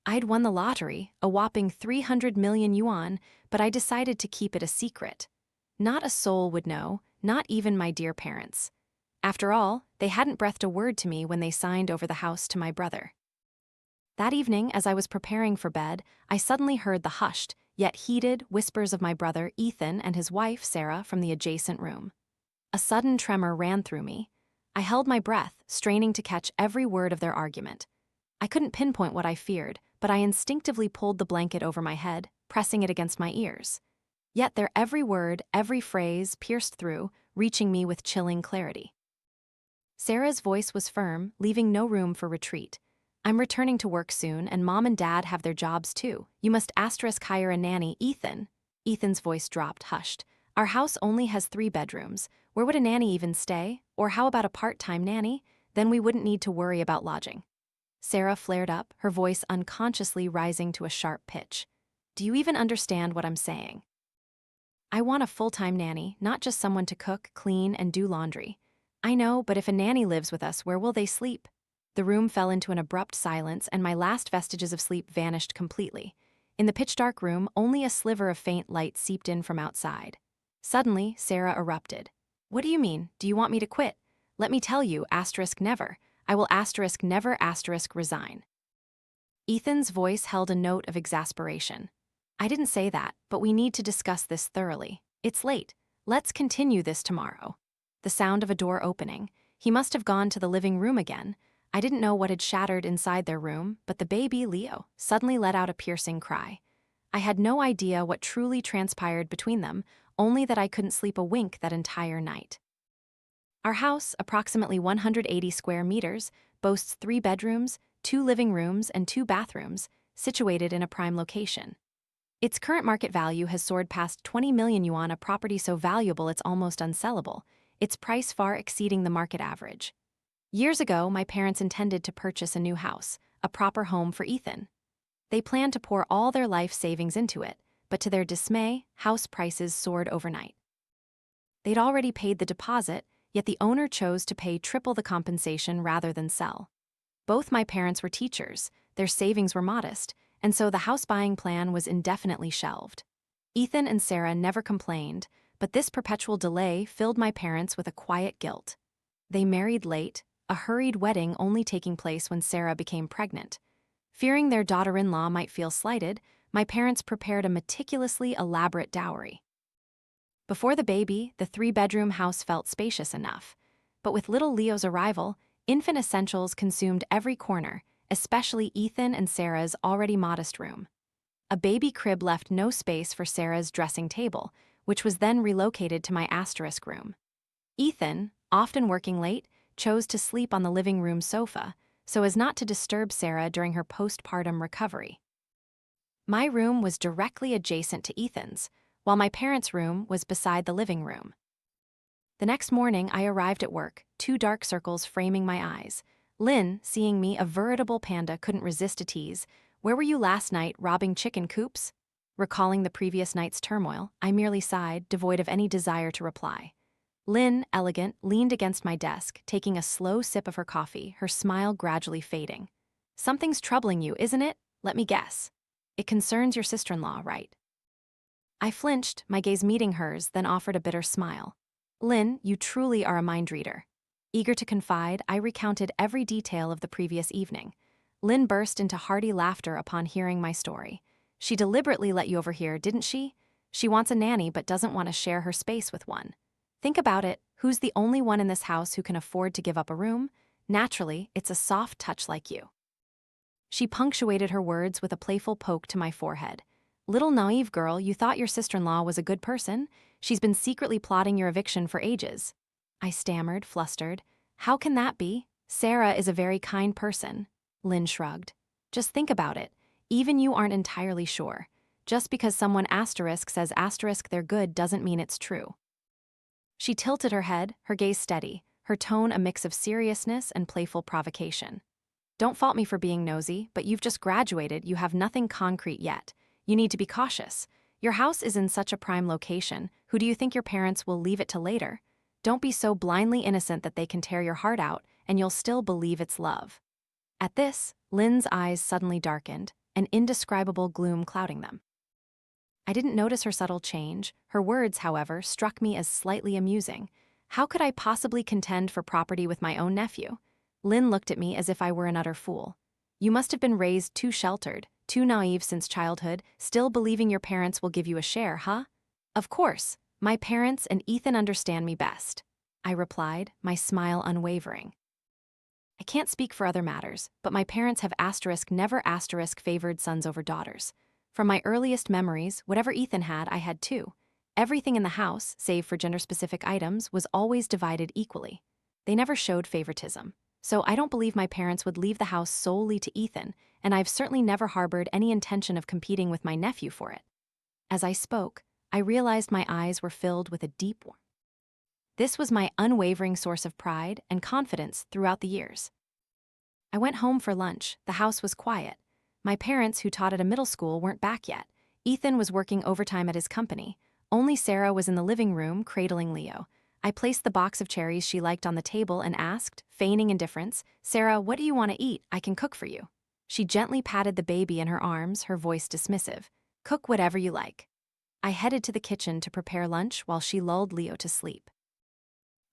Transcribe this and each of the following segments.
I'd won the lottery, a whopping 300 million yuan, but I decided to keep it a secret. Not a soul would know, not even my dear parents. After all, they hadn't breathed a word to me when they signed over the house to my brother. That evening, as I was preparing for bed, I suddenly heard the hushed, yet heated, whispers of my brother Ethan and his wife Sarah from the adjacent room. A sudden tremor ran through me. I held my breath, straining to catch every word of their argument. I couldn't pinpoint what I feared, but I instinctively pulled the blanket over my head, pressing it against my ears. Yet their every word, every phrase pierced through, reaching me with chilling clarity. Sarah's voice was firm, leaving no room for retreat. I'm returning to work soon, and Mom and Dad have their jobs too. You must hire a nanny, Ethan. Ethan's voice dropped, hushed. Our house only has 3 bedrooms. Where would a nanny even stay? Or how about a part-time nanny? Then we wouldn't need to worry about lodging. Sarah flared up, her voice unconsciously rising to a sharp pitch. Do you even understand what I'm saying? I want a full-time nanny, not just someone to cook, clean, and do laundry. I know, but if a nanny lives with us, where will they sleep? The room fell into an abrupt silence, and my last vestiges of sleep vanished completely. In the pitch-dark room, only a sliver of faint light seeped in from outside. Suddenly, Sarah erupted. What do you mean? Do you want me to quit? Let me tell you, never. I will never resign. Ethan's voice held a note of exasperation. I didn't say that, but we need to discuss this thoroughly. It's late. Let's continue this tomorrow. The sound of a door opening. He must have gone to the living room again. I didn't know what had shattered inside their room, but the baby, Leo, suddenly let out a piercing cry. I had no idea what truly transpired between them, only that I couldn't sleep a wink that entire night. Our house, approximately 180 square meters, boasts 3 bedrooms, 2 living rooms, and 2 bathrooms, situated in a prime location. Its current market value has soared past 20 million yuan, a property so valuable it's almost unsellable, its price far exceeding the market average. Years ago, my parents intended to purchase a new house, a proper home for Ethan. They planned to pour all their life savings into it, but to their dismay, house prices soared overnight. They'd already paid the deposit, yet the owner chose to pay triple the compensation rather than sell. Both my parents were teachers, their savings were modest, and so the house buying plan was indefinitely shelved. Ethan and Sarah never complained, but this perpetual delay filled my parents with a quiet guilt. They married late, a hurried wedding only taking place when Sarah became pregnant. Fearing their daughter-in-law might feel slighted, my parents prepared a meticulously elaborate dowry. Before the baby, the 3-bedroom house felt spacious enough. But with little Leo's arrival, infant essentials consumed every corner, especially Ethan and Sarah's already modest room. A baby crib left no space for Sarah's dressing table, which was then relocated to my room. Ethan, often working late, chose to sleep on the living room sofa, so as not to disturb Sarah during her postpartum recovery. My room was directly adjacent to Ethan's, while my parents' room was beside the living room. The next morning, I arrived at work, 2 dark circles framing my eyes. Lynn, seeing me, a veritable panda, couldn't resist a tease. Where were you last night, robbing chicken coops? Recalling the previous night's turmoil, I merely sighed, devoid of any desire to reply. Lynn, elegant, leaned against my desk, taking a slow sip of her coffee, her smile gradually fading. Something's troubling you, isn't it? Let me guess. It concerns your sister-in-law, right? I flinched, my gaze meeting hers, then offered a bitter smile. Lynn, you truly are a mind reader. Eager to confide, I recounted every detail of the previous evening. Lynn burst into hearty laughter upon hearing my story. She deliberately let you overhear, didn't she? She wants a nanny but doesn't want to share her space with one. Think about it, who's the only one in this house who can afford to give up a room? Naturally, it's a soft touch like you. She punctuated her words with a playful poke to my forehead. Little naive girl, you thought your sister-in-law was a good person? She's been secretly plotting your eviction for ages. I stammered, flustered. How can that be? Sarah is a very kind person. Lynn shrugged. Just think about it. Even you aren't entirely sure. Just because someone says they're good doesn't mean it's true. She tilted her head, her gaze steady, her tone a mix of seriousness and playful provocation. Don't fault me for being nosy, but you've just graduated, you have nothing concrete yet. You need to be cautious. Your house is in such a prime location, who do you think your parents will leave it to later? Don't be so blindly innocent that they can tear your heart out, and you'll still believe it's love. At this, Lynn's eyes suddenly darkened, an indescribable gloom clouding them. I didn't notice her subtle change. Her words, however, struck me as slightly amusing. How could I possibly contend for property with my own nephew? Lynn looked at me as if I were an utter fool. You must have been raised too sheltered, too naive since childhood, still believing your parents will give you a share, huh? Of course, my parents and Ethan understand me best, I replied, my smile unwavering. I can't speak for other matters, but my parents have never favored sons over daughters. From my earliest memories, whatever Ethan had, I had too. Everything in the house, save for gender-specific items, was always divided equally. They never showed favoritism. So I don't believe my parents would leave the house solely to Ethan, and I've certainly never harbored any intention of competing with my nephew for it. As I spoke, I realized my eyes were filled with a deep warmth. This was my unwavering source of pride and confidence throughout the years. I went home for lunch. The house was quiet. My parents, who taught at a middle school, weren't back yet. Ethan was working overtime at his company. Only Sarah was in the living room, cradling Leo. I placed the box of cherries she liked on the table and asked, feigning indifference, "Sarah, what do you want to eat? I can cook for you." She gently patted the baby in her arms, her voice dismissive. "Cook whatever you like." I headed to the kitchen to prepare lunch while she lulled Leo to sleep.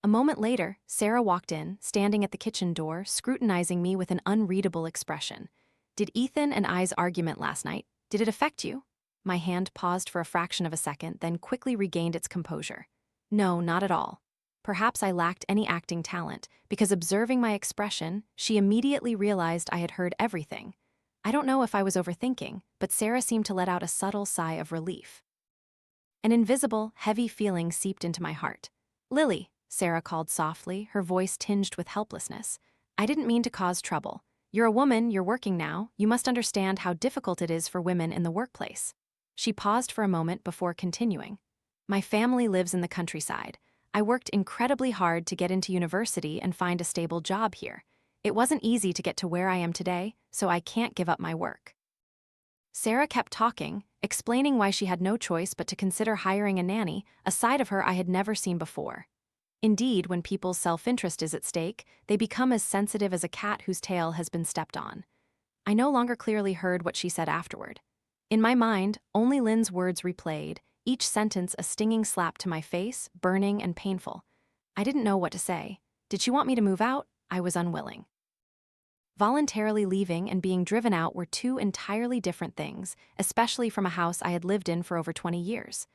A moment later, Sarah walked in, standing at the kitchen door, scrutinizing me with an unreadable expression. "Did Ethan and I's argument last night, did it affect you?" My hand paused for a fraction of a second, then quickly regained its composure. "No, not at all." Perhaps I lacked any acting talent, because observing my expression, she immediately realized I had heard everything. I don't know if I was overthinking, but Sarah seemed to let out a subtle sigh of relief. An invisible, heavy feeling seeped into my heart. "Lily," Sarah called softly, her voice tinged with helplessness. "I didn't mean to cause trouble. You're a woman, you're working now, you must understand how difficult it is for women in the workplace." She paused for a moment before continuing. "My family lives in the countryside. I worked incredibly hard to get into university and find a stable job here. It wasn't easy to get to where I am today, so I can't give up my work." Sarah kept talking, explaining why she had no choice but to consider hiring a nanny, a side of her I had never seen before. Indeed, when people's self-interest is at stake, they become as sensitive as a cat whose tail has been stepped on. I no longer clearly heard what she said afterward. In my mind, only Lynn's words replayed, each sentence a stinging slap to my face, burning and painful. I didn't know what to say. Did she want me to move out? I was unwilling. Voluntarily leaving and being driven out were two entirely different things, especially from a house I had lived in for over 20 years.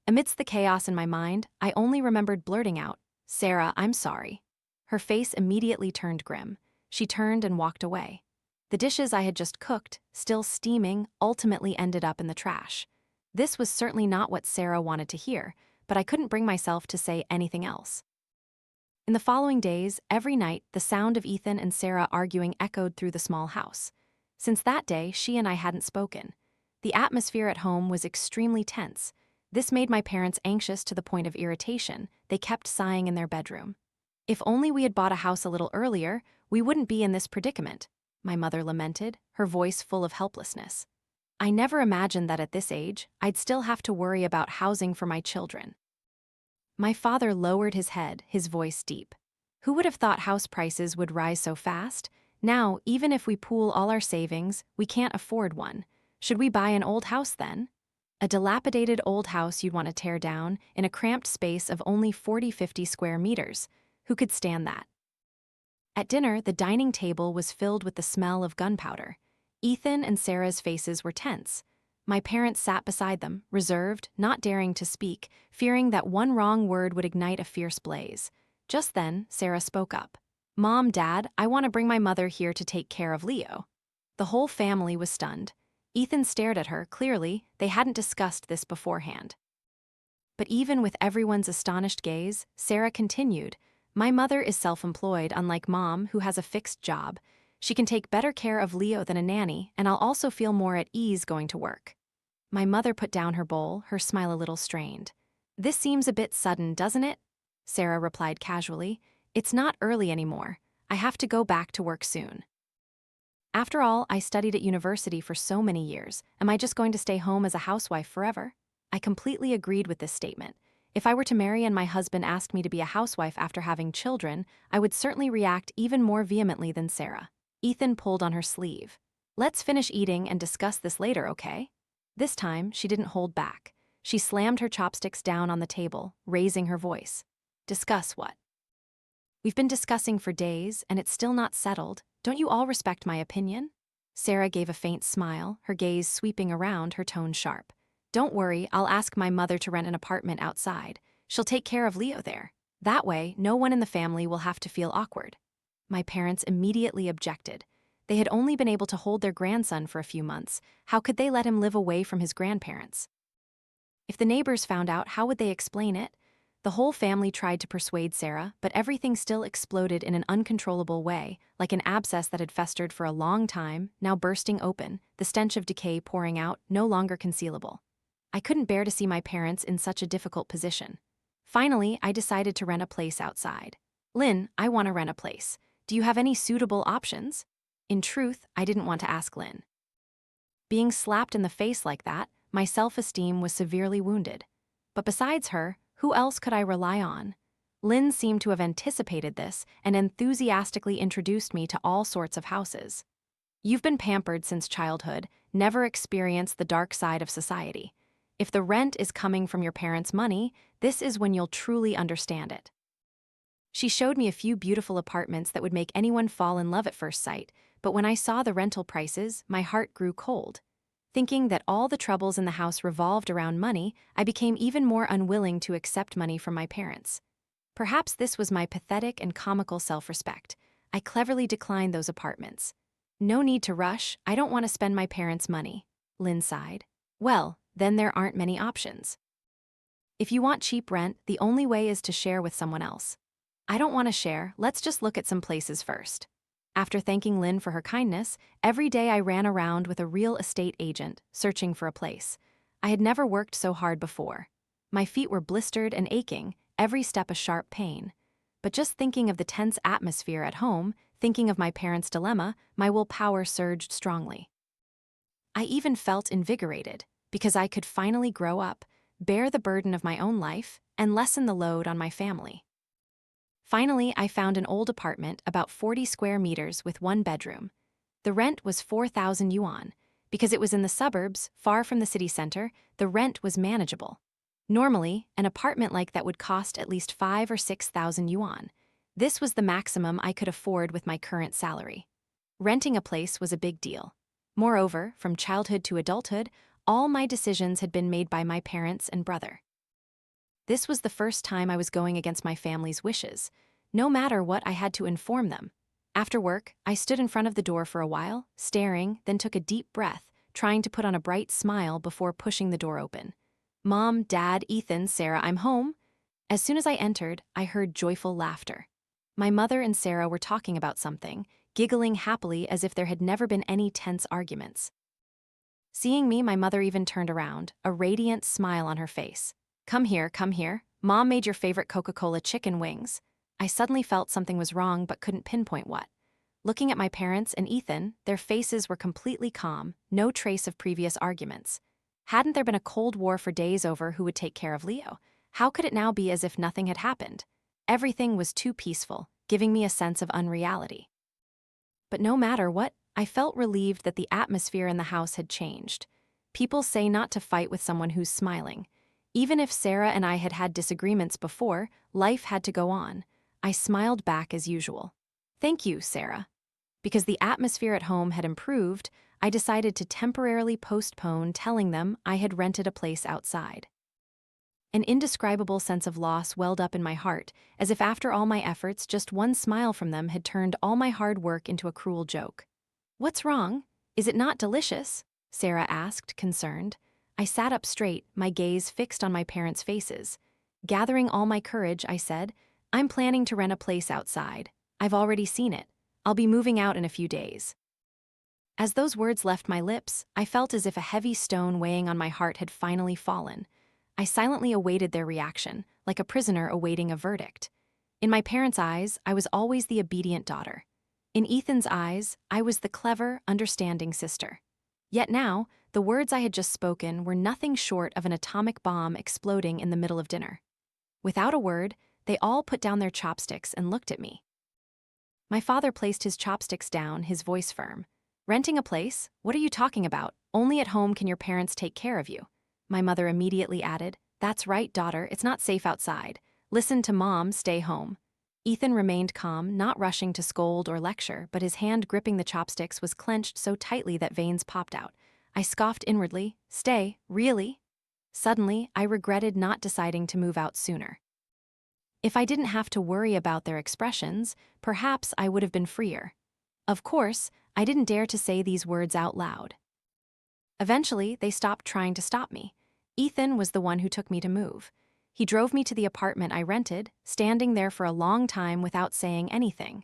Amidst the chaos in my mind, I only remembered blurting out, "Sarah, I'm sorry." Her face immediately turned grim. She turned and walked away. The dishes I had just cooked, still steaming, ultimately ended up in the trash. This was certainly not what Sarah wanted to hear, but I couldn't bring myself to say anything else. In the following days, every night, the sound of Ethan and Sarah arguing echoed through the small house. Since that day, she and I hadn't spoken. The atmosphere at home was extremely tense. This made my parents anxious to the point of irritation. They kept sighing in their bedroom. "If only we had bought a house a little earlier, we wouldn't be in this predicament," my mother lamented, her voice full of helplessness. I never imagined that at this age, I'd still have to worry about housing for my children. My father lowered his head, his voice deep. "Who would have thought house prices would rise so fast? Now, even if we pool all our savings, we can't afford one. Should we buy an old house then? A dilapidated old house you'd want to tear down in a cramped space of only 40-50 square meters. Who could stand that?" At dinner, the dining table was filled with the smell of gunpowder. Ethan and Sarah's faces were tense. My parents sat beside them, reserved, not daring to speak, fearing that one wrong word would ignite a fierce blaze. Just then, Sarah spoke up. "Mom, Dad, I want to bring my mother here to take care of Leo." The whole family was stunned. Ethan stared at her, clearly, they hadn't discussed this beforehand. But even with everyone's astonished gaze, Sarah continued, "My mother is self-employed, unlike Mom, who has a fixed job. She can take better care of Leo than a nanny, and I'll also feel more at ease going to work." My mother put down her bowl, her smile a little strained. "This seems a bit sudden, doesn't it?" Sarah replied casually. "It's not early anymore. I have to go back to work soon. After all, I studied at university for so many years. Am I just going to stay home as a housewife forever?" I completely agreed with this statement. If I were to marry and my husband asked me to be a housewife after having children, I would certainly react even more vehemently than Sarah. Ethan pulled on her sleeve. Let's finish eating and discuss this later, okay? This time, she didn't hold back. She slammed her chopsticks down on the table, raising her voice. Discuss what? We've been discussing for days, and it's still not settled. Don't you all respect my opinion? Sarah gave a faint smile, her gaze sweeping around, her tone sharp. Don't worry, I'll ask my mother to rent an apartment outside. She'll take care of Leo there. That way, no one in the family will have to feel awkward. My parents immediately objected. They had only been able to hold their grandson for a few months. How could they let him live away from his grandparents? If the neighbors found out, how would they explain it? The whole family tried to persuade Sarah, but everything still exploded in an uncontrollable way, like an abscess that had festered for a long time, now bursting open, the stench of decay pouring out, no longer concealable. I couldn't bear to see my parents in such a difficult position. Finally, I decided to rent a place outside. Lynn, I want to rent a place. Do you have any suitable options? In truth, I didn't want to ask Lynn. Being slapped in the face like that, my self-esteem was severely wounded. But besides her, who else could I rely on? Lynn seemed to have anticipated this and enthusiastically introduced me to all sorts of houses. You've been pampered since childhood, never experienced the dark side of society. If the rent is coming from your parents' money, this is when you'll truly understand it. She showed me a few beautiful apartments that would make anyone fall in love at first sight, but when I saw the rental prices, my heart grew cold. Thinking that all the troubles in the house revolved around money, I became even more unwilling to accept money from my parents. Perhaps this was my pathetic and comical self-respect. I cleverly declined those apartments. No need to rush, I don't want to spend my parents' money. Lynn sighed. Well, then there aren't many options. If you want cheap rent, the only way is to share with someone else. I don't want to share, let's just look at some places first. After thanking Lynn for her kindness, every day I ran around with a real estate agent, searching for a place. I had never worked so hard before. My feet were blistered and aching, every step a sharp pain. But just thinking of the tense atmosphere at home, thinking of my parents' dilemma, my willpower surged strongly. I even felt invigorated, because I could finally grow up, bear the burden of my own life, and lessen the load on my family. Finally, I found an old apartment, about 40 square meters with one bedroom. The rent was 4,000 yuan. Because it was in the suburbs, far from the city center, the rent was manageable. Normally, an apartment like that would cost at least 5,000 or 6,000 yuan. This was the maximum I could afford with my current salary. Renting a place was a big deal. Moreover, from childhood to adulthood, all my decisions had been made by my parents and brother. This was the first time I was going against my family's wishes. No matter what, I had to inform them. After work, I stood in front of the door for a while, staring, then took a deep breath, trying to put on a bright smile before pushing the door open. Mom, Dad, Ethan, Sarah, I'm home. As soon as I entered, I heard joyful laughter. My mother and Sarah were talking about something, giggling happily as if there had never been any tense arguments. Seeing me, my mother even turned around, a radiant smile on her face. Come here, Mom made your favorite Coca-Cola chicken wings. I suddenly felt something was wrong but couldn't pinpoint what. Looking at my parents and Ethan, their faces were completely calm, no trace of previous arguments. Hadn't there been a cold war for days over who would take care of Leo? How could it now be as if nothing had happened? Everything was too peaceful, giving me a sense of unreality. But no matter what, I felt relieved that the atmosphere in the house had changed. People say not to fight with someone who's smiling. Even if Sarah and I had had disagreements before, life had to go on. I smiled back as usual. Thank you, Sarah. Because the atmosphere at home had improved, I decided to temporarily postpone telling them I had rented a place outside. An indescribable sense of loss welled up in my heart, as if after all my efforts, just one smile from them had turned all my hard work into a cruel joke. What's wrong? Is it not delicious? Sarah asked, concerned. I sat up straight, my gaze fixed on my parents' faces. Gathering all my courage, I said, I'm planning to rent a place outside. I've already seen it. I'll be moving out in a few days. As those words left my lips, I felt as if a heavy stone weighing on my heart had finally fallen. I silently awaited their reaction, like a prisoner awaiting a verdict. In my parents' eyes, I was always the obedient daughter. In Ethan's eyes, I was the clever, understanding sister. Yet now, the words I had just spoken were nothing short of an atomic bomb exploding in the middle of dinner. Without a word, they all put down their chopsticks and looked at me. My father placed his chopsticks down, his voice firm. Renting a place? What are you talking about? Only at home can your parents take care of you. My mother immediately added, That's right, daughter, it's not safe outside. Listen to mom, stay home. Ethan remained calm, not rushing to scold or lecture, but his hand gripping the chopsticks was clenched so tightly that veins popped out. I scoffed inwardly, Stay, really? Suddenly, I regretted not deciding to move out sooner. If I didn't have to worry about their expressions, perhaps I would have been freer. Of course, I didn't dare to say these words out loud. Eventually, they stopped trying to stop me. Ethan was the one who took me to move. He drove me to the apartment I rented, standing there for a long time without saying anything.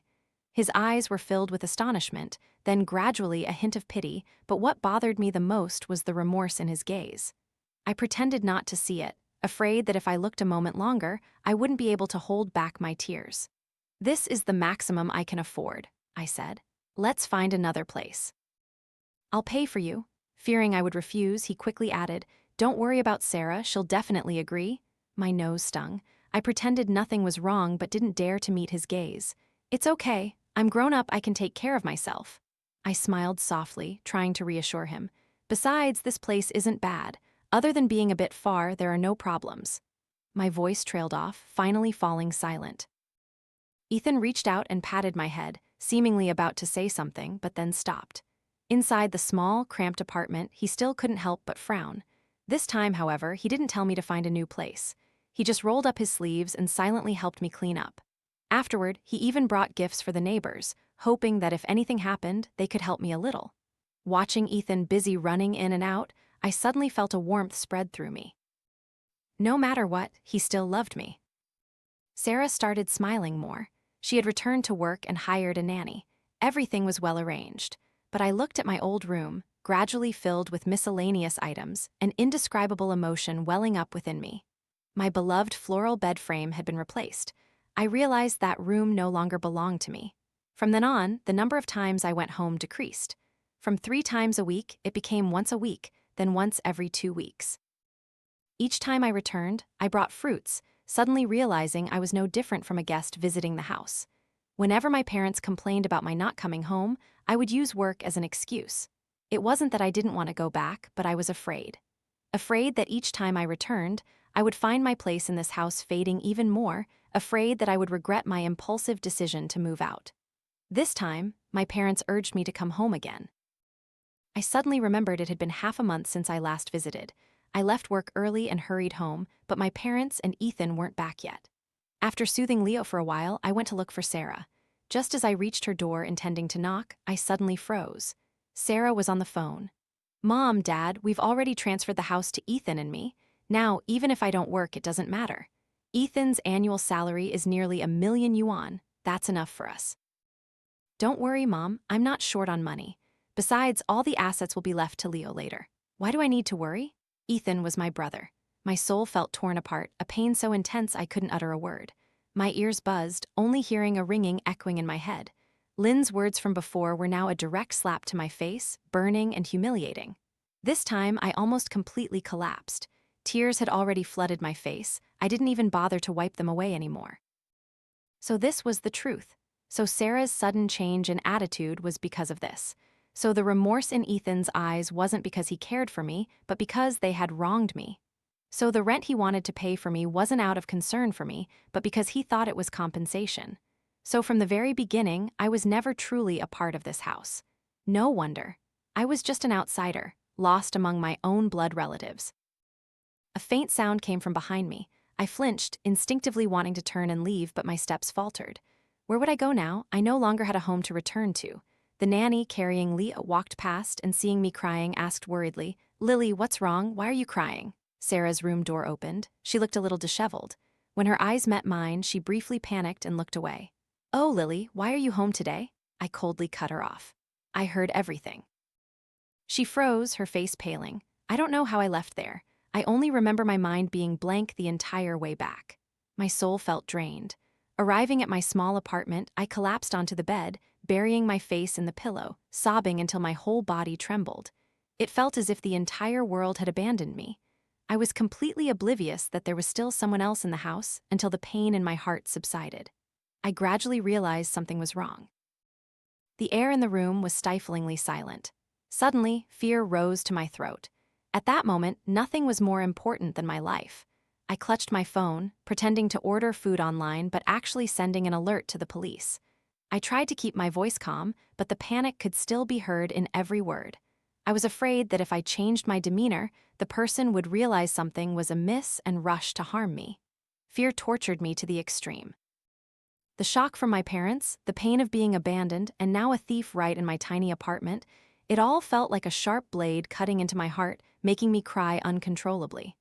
His eyes were filled with astonishment, then gradually a hint of pity, but what bothered me the most was the remorse in his gaze. I pretended not to see it, afraid that if I looked a moment longer, I wouldn't be able to hold back my tears. This is the maximum I can afford, I said. Let's find another place. I'll pay for you. Fearing I would refuse, he quickly added, Don't worry about Sarah, she'll definitely agree. My nose stung. I pretended nothing was wrong but didn't dare to meet his gaze. It's okay, I'm grown up, I can take care of myself. I smiled softly, trying to reassure him. Besides, this place isn't bad. Other than being a bit far, there are no problems. My voice trailed off, finally falling silent. Ethan reached out and patted my head, seemingly about to say something, but then stopped. Inside the small, cramped apartment, he still couldn't help but frown. This time, however, he didn't tell me to find a new place. He just rolled up his sleeves and silently helped me clean up. Afterward, he even brought gifts for the neighbors, hoping that if anything happened, they could help me a little. Watching Ethan busy running in and out, I suddenly felt a warmth spread through me. No matter what, he still loved me. Sarah started smiling more. She had returned to work and hired a nanny. Everything was well arranged. But I looked at my old room, gradually filled with miscellaneous items, an indescribable emotion welling up within me. My beloved floral bed frame had been replaced. I realized that room no longer belonged to me. From then on, the number of times I went home decreased. From 3 times a week, it became once a week, then once every 2 weeks. Each time I returned, I brought fruits, suddenly realizing I was no different from a guest visiting the house. Whenever my parents complained about my not coming home, I would use work as an excuse. It wasn't that I didn't want to go back, but I was afraid. Afraid that each time I returned, I would find my place in this house fading even more, afraid that I would regret my impulsive decision to move out. This time, my parents urged me to come home again. I suddenly remembered it had been half a month since I last visited. I left work early and hurried home, but my parents and Ethan weren't back yet. After soothing Leo for a while, I went to look for Sarah. Just as I reached her door intending to knock, I suddenly froze. Sarah was on the phone. Mom, Dad, we've already transferred the house to Ethan and me. Now, even if I don't work, it doesn't matter. Ethan's annual salary is nearly 1,000,000 yuan. That's enough for us. Don't worry, Mom, I'm not short on money. Besides, all the assets will be left to Leo later. Why do I need to worry? Ethan was my brother. My soul felt torn apart, a pain so intense I couldn't utter a word. My ears buzzed, only hearing a ringing echoing in my head. Lynn's words from before were now a direct slap to my face, burning and humiliating. This time, I almost completely collapsed. Tears had already flooded my face. I didn't even bother to wipe them away anymore. So this was the truth. So Sarah's sudden change in attitude was because of this. So the remorse in Ethan's eyes wasn't because he cared for me, but because they had wronged me. So the rent he wanted to pay for me wasn't out of concern for me, but because he thought it was compensation. So from the very beginning, I was never truly a part of this house. No wonder. I was just an outsider, lost among my own blood relatives. A faint sound came from behind me. I flinched, instinctively wanting to turn and leave, but my steps faltered. Where would I go now? I no longer had a home to return to. The nanny, carrying Leo, walked past and seeing me crying, asked worriedly, Lily, what's wrong? Why are you crying? Sarah's room door opened. She looked a little disheveled. When her eyes met mine, she briefly panicked and looked away. Oh, Lily, why are you home today? I coldly cut her off. I heard everything. She froze, her face paling. I don't know how I left there. I only remember my mind being blank the entire way back. My soul felt drained. Arriving at my small apartment, I collapsed onto the bed, burying my face in the pillow, sobbing until my whole body trembled. It felt as if the entire world had abandoned me. I was completely oblivious that there was still someone else in the house until the pain in my heart subsided. I gradually realized something was wrong. The air in the room was stiflingly silent. Suddenly, fear rose to my throat. At that moment, nothing was more important than my life. I clutched my phone, pretending to order food online but actually sending an alert to the police. I tried to keep my voice calm, but the panic could still be heard in every word. I was afraid that if I changed my demeanor, the person would realize something was amiss and rush to harm me. Fear tortured me to the extreme. The shock from my parents, the pain of being abandoned, and now a thief right in my tiny apartment, it all felt like a sharp blade cutting into my heart, making me cry uncontrollably.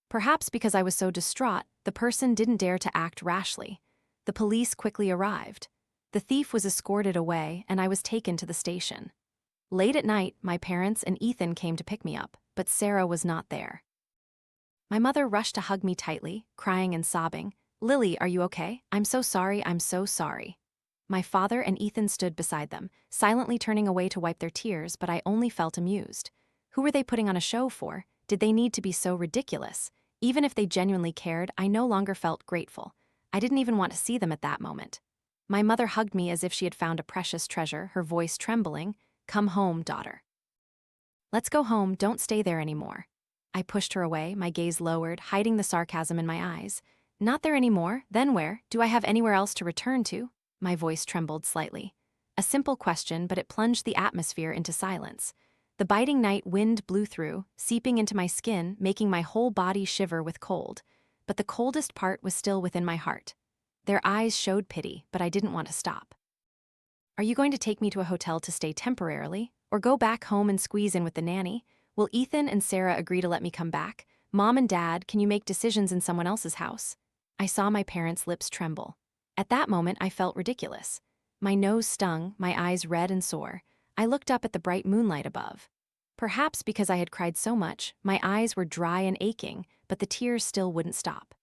Perhaps because I was so distraught, the person didn't dare to act rashly. The police quickly arrived. The thief was escorted away, and I was taken to the station. Late at night, my parents and Ethan came to pick me up, but Sarah was not there. My mother rushed to hug me tightly, crying and sobbing. "Lily, are you okay? I'm so sorry, I'm so sorry." My father and Ethan stood beside them, silently turning away to wipe their tears, but I only felt amused. Who were they putting on a show for? Did they need to be so ridiculous? Even if they genuinely cared, I no longer felt grateful. I didn't even want to see them at that moment. My mother hugged me as if she had found a precious treasure, her voice trembling. "Come home, daughter. Let's go home, don't stay there anymore." I pushed her away, my gaze lowered, hiding the sarcasm in my eyes. "Not there anymore? Then where? Do I have anywhere else to return to?" My voice trembled slightly. A simple question, but it plunged the atmosphere into silence. The biting night wind blew through, seeping into my skin, making my whole body shiver with cold. But the coldest part was still within my heart. Their eyes showed pity, but I didn't want to stop. "Are you going to take me to a hotel to stay temporarily? Or go back home and squeeze in with the nanny? Will Ethan and Sarah agree to let me come back? Mom and Dad, can you make decisions in someone else's house?" I saw my parents' lips tremble. At that moment, I felt ridiculous. My nose stung, my eyes red and sore. I looked up at the bright moonlight above. Perhaps because I had cried so much, my eyes were dry and aching, but the tears still wouldn't stop.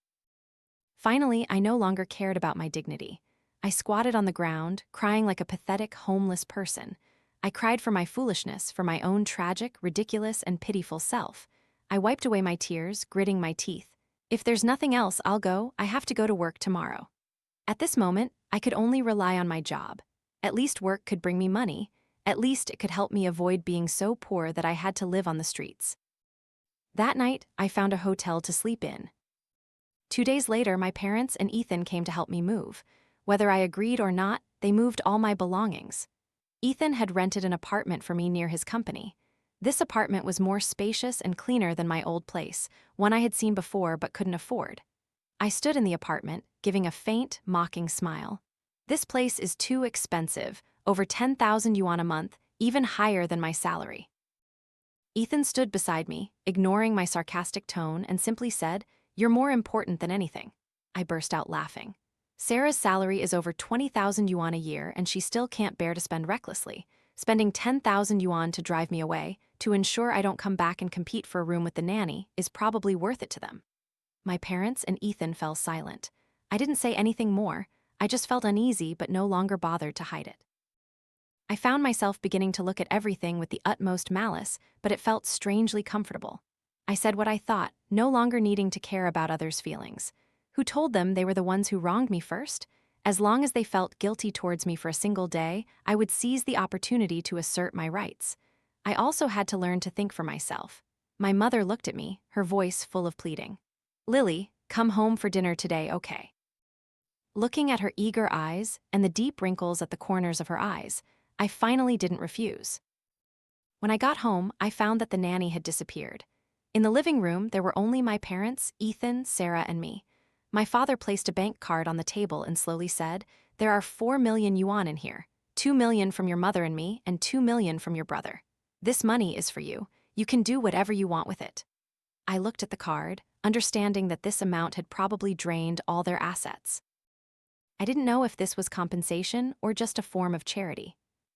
Finally, I no longer cared about my dignity. I squatted on the ground, crying like a pathetic, homeless person. I cried for my foolishness, for my own tragic, ridiculous, and pitiful self. I wiped away my tears, gritting my teeth. If there's nothing else, I'll go. I have to go to work tomorrow. At this moment, I could only rely on my job. At least work could bring me money. At least it could help me avoid being so poor that I had to live on the streets. That night, I found a hotel to sleep in. 2 days later, my parents and Ethan came to help me move. Whether I agreed or not, they moved all my belongings. Ethan had rented an apartment for me near his company. This apartment was more spacious and cleaner than my old place, one I had seen before but couldn't afford. I stood in the apartment, giving a faint, mocking smile. "This place is too expensive, over 10,000 yuan a month, even higher than my salary." Ethan stood beside me, ignoring my sarcastic tone, and simply said, "You're more important than anything." I burst out laughing. Sarah's salary is over 20,000 yuan a year, and she still can't bear to spend recklessly. Spending 10,000 yuan to drive me away, to ensure I don't come back and compete for a room with the nanny, is probably worth it to them. My parents and Ethan fell silent. I didn't say anything more. I just felt uneasy but no longer bothered to hide it. I found myself beginning to look at everything with the utmost malice, but it felt strangely comfortable. I said what I thought, no longer needing to care about others' feelings. Who told them they were the ones who wronged me first? As long as they felt guilty towards me for a single day, I would seize the opportunity to assert my rights. I also had to learn to think for myself. My mother looked at me, her voice full of pleading. "Lily, come home for dinner today, okay?" Looking at her eager eyes and the deep wrinkles at the corners of her eyes, I finally didn't refuse. When I got home, I found that the nanny had disappeared. In the living room, there were only my parents, Ethan, Sarah, and me. My father placed a bank card on the table and slowly said, "There are 4 million yuan in here. 2 million from your mother and me, and 2 million from your brother. This money is for you. You can do whatever you want with it." I looked at the card, understanding that this amount had probably drained all their assets. I didn't know if this was compensation or just a form of charity.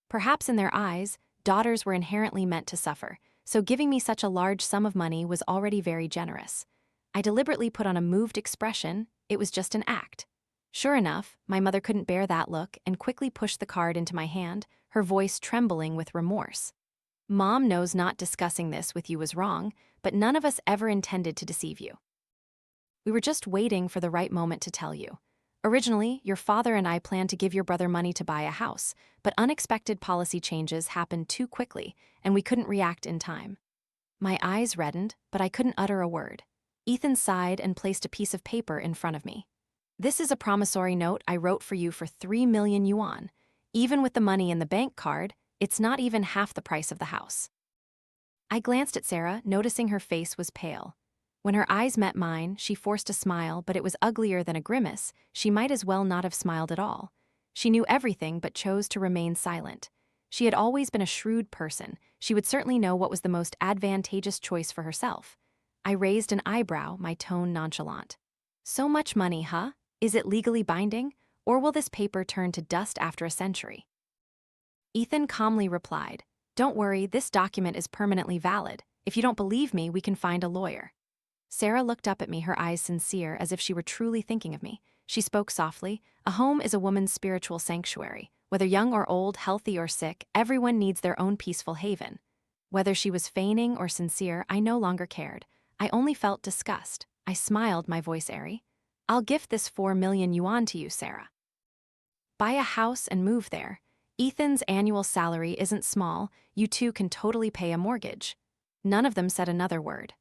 Perhaps in their eyes, daughters were inherently meant to suffer, so giving me such a large sum of money was already very generous. I deliberately put on a moved expression. It was just an act. Sure enough, my mother couldn't bear that look and quickly pushed the card into my hand, her voice trembling with remorse. "Mom knows not discussing this with you was wrong, but none of us ever intended to deceive you. We were just waiting for the right moment to tell you. Originally, your father and I planned to give your brother money to buy a house, but unexpected policy changes happened too quickly, and we couldn't react in time. My eyes reddened, but I couldn't utter a word. Ethan sighed and placed a piece of paper in front of me. This is a promissory note I wrote for you for 3 million yuan. Even with the money in the bank card, it's not even half the price of the house. I glanced at Sarah, noticing her face was pale. When her eyes met mine, she forced a smile, but it was uglier than a grimace. She might as well not have smiled at all. She knew everything but chose to remain silent. She had always been a shrewd person. She would certainly know what was the most advantageous choice for herself. I raised an eyebrow, my tone nonchalant. So much money, huh? Is it legally binding? Or will this paper turn to dust after a century? Ethan calmly replied, "Don't worry, this document is permanently valid. If you don't believe me, we can find a lawyer." Sarah looked up at me, her eyes sincere, as if she were truly thinking of me. She spoke softly, "A home is a woman's spiritual sanctuary. Whether young or old, healthy or sick, everyone needs their own peaceful haven." Whether she was feigning or sincere, I no longer cared. I only felt disgust. I smiled, my voice airy. "I'll gift this 4 million yuan to you, Sarah. Buy a house and move there. Ethan's annual salary isn't small. You two can totally pay a mortgage." None of them said another word.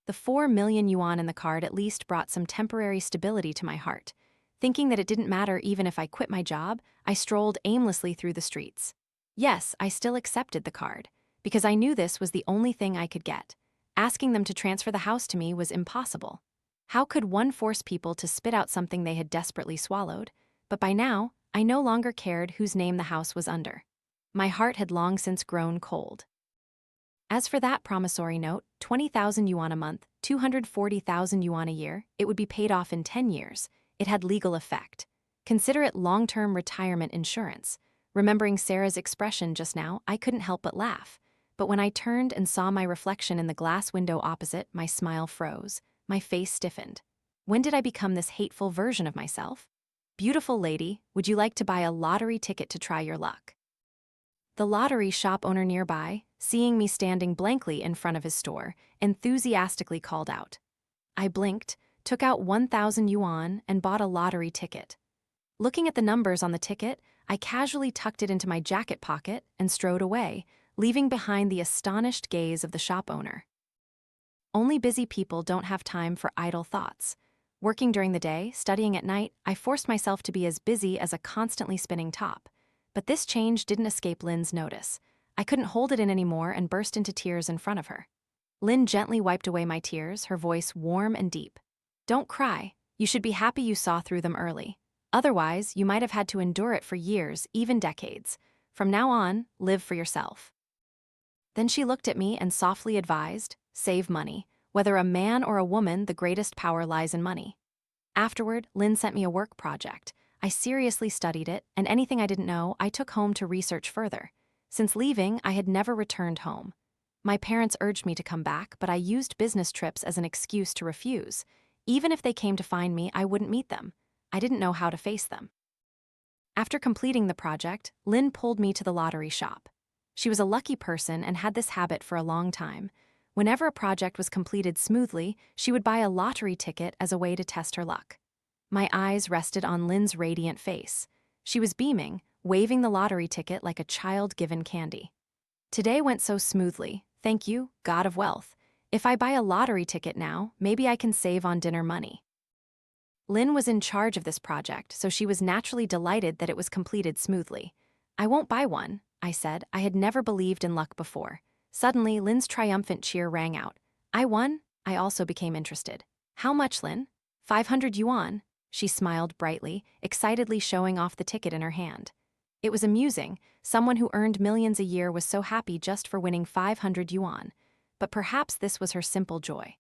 The 4 million yuan in the card at least brought some temporary stability to my heart. Thinking that it didn't matter even if I quit my job, I strolled aimlessly through the streets. Yes, I still accepted the card, because I knew this was the only thing I could get. Asking them to transfer the house to me was impossible. How could one force people to spit out something they had desperately swallowed? But by now, I no longer cared whose name the house was under. My heart had long since grown cold. As for that promissory note, 20,000 yuan a month, 240,000 yuan a year, it would be paid off in 10 years. It had legal effect. Consider it long-term retirement insurance. Remembering Sarah's expression just now, I couldn't help but laugh. But when I turned and saw my reflection in the glass window opposite, my smile froze. My face stiffened. When did I become this hateful version of myself? "Beautiful lady, would you like to buy a lottery ticket to try your luck?" The lottery shop owner nearby, seeing me standing blankly in front of his store, enthusiastically called out. I blinked, took out 1,000 yuan, and bought a lottery ticket. Looking at the numbers on the ticket, I casually tucked it into my jacket pocket and strode away, leaving behind the astonished gaze of the shop owner. Only busy people don't have time for idle thoughts. Working during the day, studying at night, I forced myself to be as busy as a constantly spinning top. But this change didn't escape Lynn's notice. I couldn't hold it in anymore and burst into tears in front of her. Lynn gently wiped away my tears, her voice warm and deep. "Don't cry. You should be happy you saw through them early. Otherwise, you might have had to endure it for years, even decades. From now on, live for yourself." Then she looked at me and softly advised, "Save money. Whether a man or a woman, the greatest power lies in money." Afterward, Lynn sent me a work project. I seriously studied it, and anything I didn't know, I took home to research further. Since leaving, I had never returned home. My parents urged me to come back, but I used business trips as an excuse to refuse. Even if they came to find me, I wouldn't meet them. I didn't know how to face them. After completing the project, Lynn pulled me to the lottery shop. She was a lucky person and had this habit for a long time. Whenever a project was completed smoothly, she would buy a lottery ticket as a way to test her luck. My eyes rested on Lynn's radiant face. She was beaming, waving the lottery ticket like a child given candy. "Today went so smoothly. Thank you, God of wealth. If I buy a lottery ticket now, maybe I can save on dinner money." Lynn was in charge of this project, so she was naturally delighted that it was completed smoothly. "I won't buy one," I said. I had never believed in luck before. Suddenly, Lynn's triumphant cheer rang out. "I won?" I also became interested. "How much, Lynn?" 500 yuan. She smiled brightly, excitedly showing off the ticket in her hand. It was amusing. Someone who earned millions a year was so happy just for winning 500 yuan. But perhaps this was her simple joy.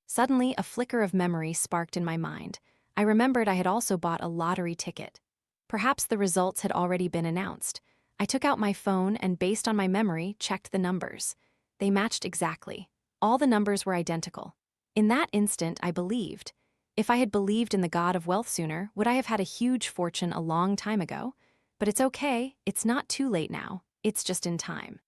Suddenly, a flicker of memory sparked in my mind. I remembered I had also bought a lottery ticket. Perhaps the results had already been announced. I took out my phone and, based on my memory, checked the numbers. They matched exactly. All the numbers were identical. In that instant, I believed. If I had believed in the God of wealth sooner, would I have had a huge fortune a long time ago? But it's okay, it's not too late now, it's just in time.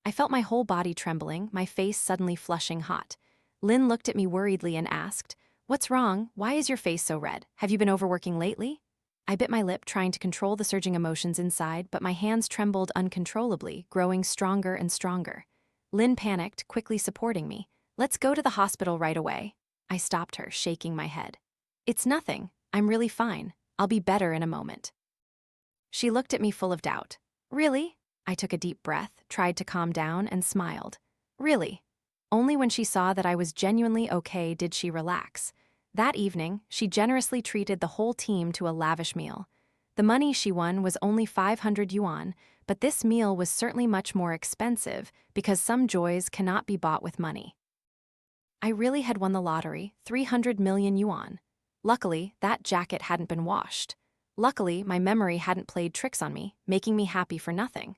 I felt my whole body trembling, my face suddenly flushing hot. Lynn looked at me worriedly and asked, What's wrong? Why is your face so red? Have you been overworking lately? I bit my lip, trying to control the surging emotions inside, but my hands trembled uncontrollably, growing stronger and stronger. Lynn panicked, quickly supporting me. Let's go to the hospital right away. I stopped her, shaking my head. It's nothing. I'm really fine. I'll be better in a moment. She looked at me full of doubt. Really? I took a deep breath, tried to calm down, and smiled. Really? Only when she saw that I was genuinely okay did she relax. That evening, she generously treated the whole team to a lavish meal. The money she won was only 500 yuan, but this meal was certainly much more expensive because some joys cannot be bought with money. I really had won the lottery, 300 million yuan. Luckily, that jacket hadn't been washed. Luckily, my memory hadn't played tricks on me, making me happy for nothing.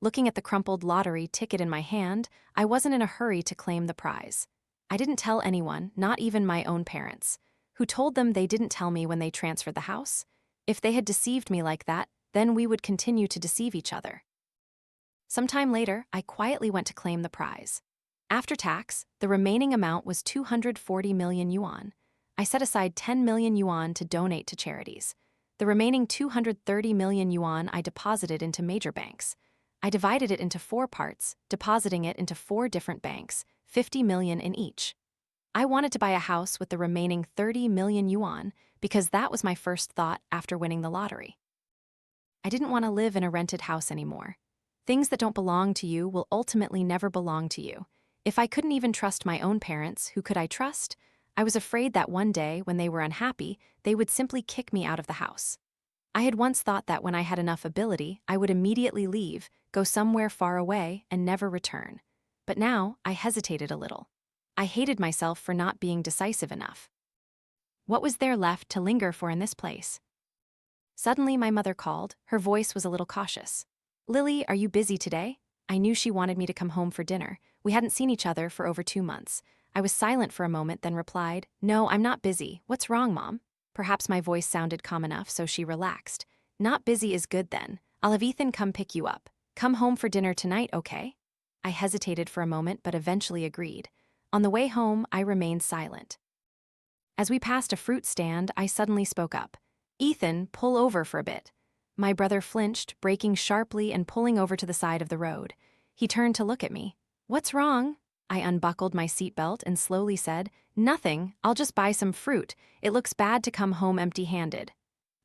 Looking at the crumpled lottery ticket in my hand, I wasn't in a hurry to claim the prize. I didn't tell anyone, not even my own parents. Who told them they didn't tell me when they transferred the house? If they had deceived me like that, then we would continue to deceive each other. Sometime later, I quietly went to claim the prize. After tax, the remaining amount was 240 million yuan. I set aside 10 million yuan to donate to charities. The remaining 230 million yuan I deposited into major banks. I divided it into 4 parts, depositing it into 4 different banks, 50 million in each. I wanted to buy a house with the remaining 30 million yuan because that was my first thought after winning the lottery. I didn't want to live in a rented house anymore. Things that don't belong to you will ultimately never belong to you. If I couldn't even trust my own parents, who could I trust? I was afraid that one day, when they were unhappy, they would simply kick me out of the house. I had once thought that when I had enough ability, I would immediately leave, go somewhere far away, and never return. But now, I hesitated a little. I hated myself for not being decisive enough. What was there left to linger for in this place? Suddenly, my mother called. Her voice was a little cautious. Lily, are you busy today? I knew she wanted me to come home for dinner. We hadn't seen each other for over 2 months. I was silent for a moment, then replied, No, I'm not busy. What's wrong, Mom? Perhaps my voice sounded calm enough, so she relaxed. Not busy is good then. I'll have Ethan come pick you up. Come home for dinner tonight, okay? I hesitated for a moment, but eventually agreed. On the way home, I remained silent. As we passed a fruit stand, I suddenly spoke up. Ethan, pull over for a bit. My brother flinched, braking sharply and pulling over to the side of the road. He turned to look at me. What's wrong? I unbuckled my seatbelt and slowly said, Nothing, I'll just buy some fruit. It looks bad to come home empty-handed.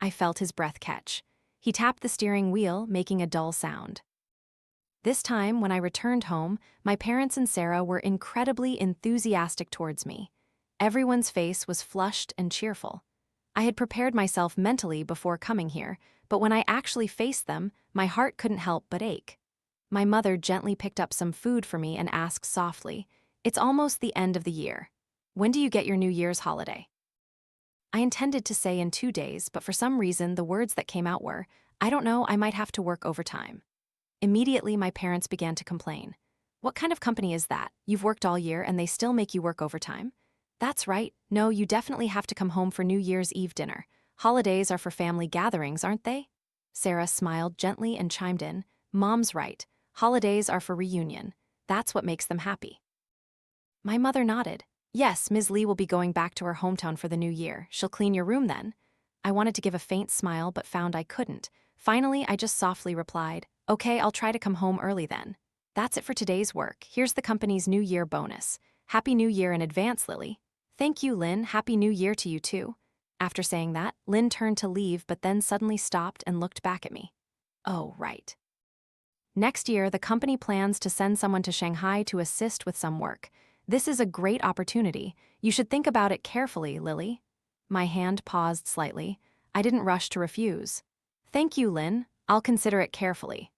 I felt his breath catch. He tapped the steering wheel, making a dull sound. This time, when I returned home, my parents and Sarah were incredibly enthusiastic towards me. Everyone's face was flushed and cheerful. I had prepared myself mentally before coming here, but when I actually faced them, my heart couldn't help but ache. My mother gently picked up some food for me and asked softly, It's almost the end of the year. When do you get your New Year's holiday? I intended to say in 2 days, but for some reason the words that came out were, I don't know, I might have to work overtime. Immediately my parents began to complain. What kind of company is that? You've worked all year and they still make you work overtime? That's right. No, you definitely have to come home for New Year's Eve dinner. Holidays are for family gatherings, aren't they? Sarah smiled gently and chimed in, Mom's right. Holidays are for reunion. That's what makes them happy. My mother nodded. Yes, Ms. Lee will be going back to her hometown for the new year. She'll clean your room then. I wanted to give a faint smile but found I couldn't. Finally, I just softly replied, Okay, I'll try to come home early then. That's it for today's work. Here's the company's New Year bonus. Happy New Year in advance, Lily. Thank you, Lynn. Happy New Year to you too. After saying that, Lynn turned to leave but then suddenly stopped and looked back at me. Oh, right. Next year, the company plans to send someone to Shanghai to assist with some work. This is a great opportunity. You should think about it carefully, Lily. My hand paused slightly. I didn't rush to refuse. Thank you, Lynn. I'll consider it carefully.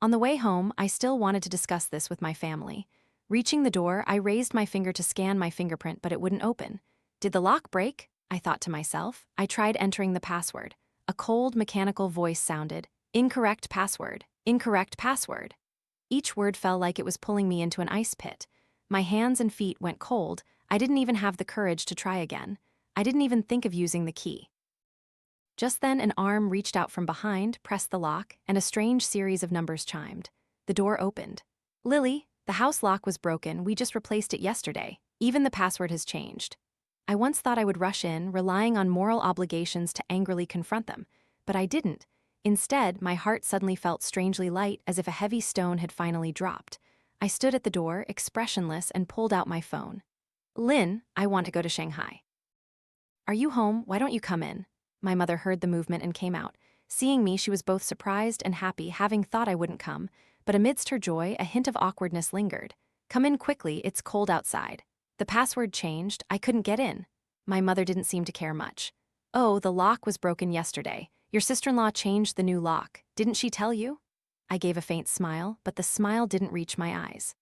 On the way home, I still wanted to discuss this with my family. Reaching the door, I raised my finger to scan my fingerprint, but it wouldn't open. Did the lock break? I thought to myself. I tried entering the password. A cold, mechanical voice sounded. Incorrect password. Incorrect password. Each word felt like it was pulling me into an ice pit. My hands and feet went cold. I didn't even have the courage to try again. I didn't even think of using the key. Just then, an arm reached out from behind, pressed the lock, and a strange series of numbers chimed. The door opened. Lily, the house lock was broken. We just replaced it yesterday. Even the password has changed. I once thought I would rush in, relying on moral obligations to angrily confront them, but I didn't. Instead, my heart suddenly felt strangely light, as if a heavy stone had finally dropped. I stood at the door, expressionless, and pulled out my phone. "Lynn, I want to go to Shanghai." "Are you home? Why don't you come in?" My mother heard the movement and came out. Seeing me, she was both surprised and happy, having thought I wouldn't come, but amidst her joy, a hint of awkwardness lingered. "Come in quickly, it's cold outside." The password changed, I couldn't get in. My mother didn't seem to care much. "Oh, the lock was broken yesterday. Your sister-in-law changed the new lock. Didn't she tell you?" I gave a faint smile, but the smile didn't reach my eyes.